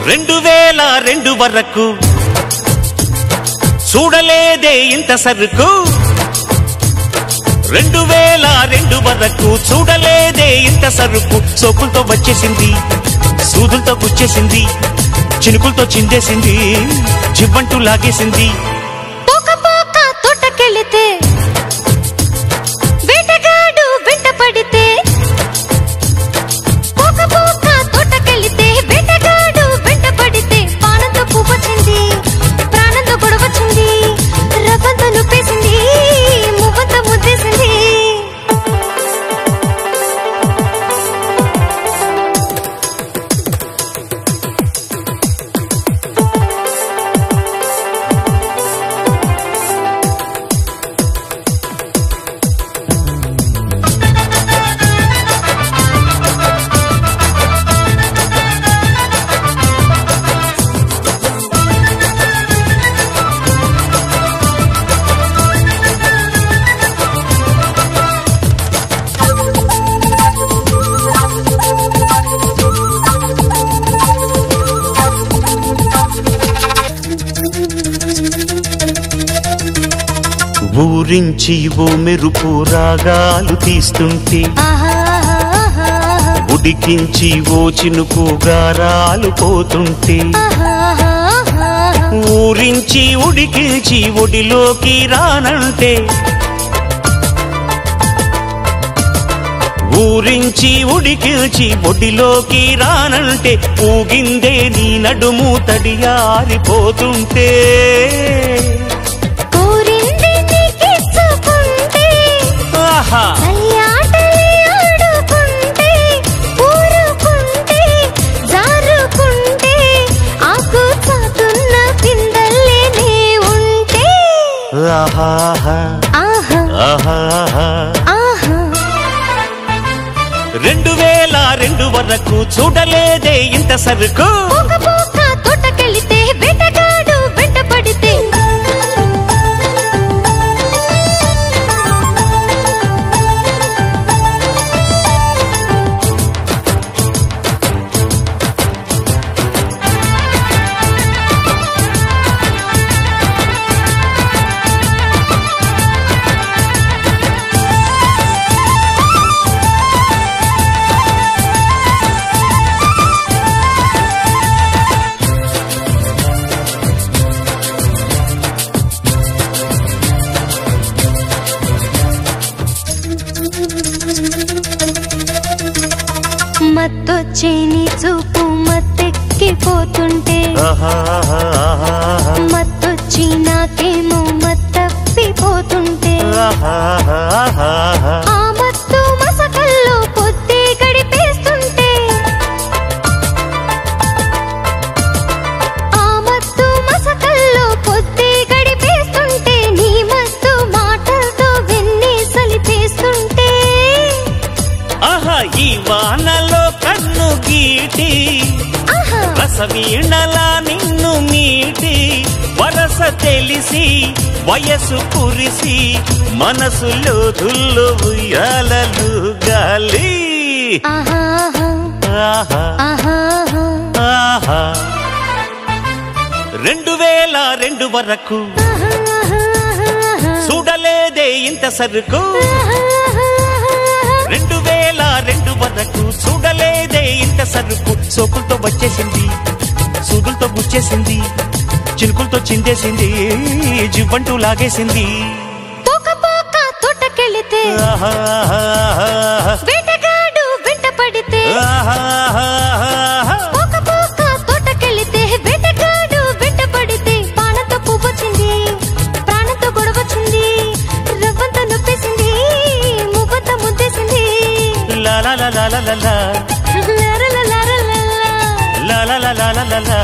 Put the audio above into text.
2002 వరకు చూడలేదే ఇంత సరుకు 2002 వరకు చూడలేదే ఇంత సరుకు సోకులతో వచ్చేసింది సూదులతో గుచ్చేసింది చినుకులతో చిందేసింది జివ్వంటూ లాగేసింది పోక పోక తోటకెళితే వేటగాడు వెంట పడితే పోక పోక తోటకెళితే వేటగాడు వెంట పడితే పానంతో పువ్వొచ్చింది ప్రాణంతో గొడవచ్చింది రవ్వంతో నుప్పేసింది మువ్వంతో ముద్దేసింది ఊరించి ఓ మెరుపు రాగాలు తీస్తుంటే ఉడికించి ఓ చినుకు గారాలు పోతుంటే ఊరించి ఉడికించి ఒడిలోకి రానంటే ఊరించి ఉడికించి ఒడిలోకి రానంటే ఊగిందే నీ నడుము తడియారిపోతుంటే ఆహా 2002 వరకు చూడలేదే ఇంత సరుకు తోటకెళితే వేటగాడు వెంట పడితే మత్తొచ్చేని చూపు మత్తెక్కిపోతుంటే మత్తొచ్చి నాకేమో మత్తప్పిపోతుంటే ఆ మత్తు మసకల్లో పొద్దే గడిపేస్తుంటే ఆ మత్తు మసకల్లో పొద్దే గడిపేస్తుంటే నీ మత్తు మాటలతో వెన్నీ సలిపేస్తుంటే ఈ వానలో కన్ను గీటి రసవీణలా నిన్ను మీటి వరస తెలిసి వయసు కురిసి మనసులో దుల్లు ఉయ్యాలలు గాలి 2002 వరకు చూడలేదే ఇంత సరుకు 2002 వరకు చూడలేదే ఇంత సరుకు సోకులతో వచ్చేసింది సూదులతో గుచ్చేసింది చినుకులతో చిందేసింది జివ్వంటూ లాగేసింది పోక పోక తోటకెళితే వేటగాడు వెంట పడితే పోక పోక తోటకెళితే వేటగాడు వెంట పడితే పానంతో పువ్వొచ్చింది ప్రాణంతో గొడవచ్చింది రవ్వంతో నొప్పేసింది మువ్వంతో ముద్దేసింది la la la la la la la la la la la la la la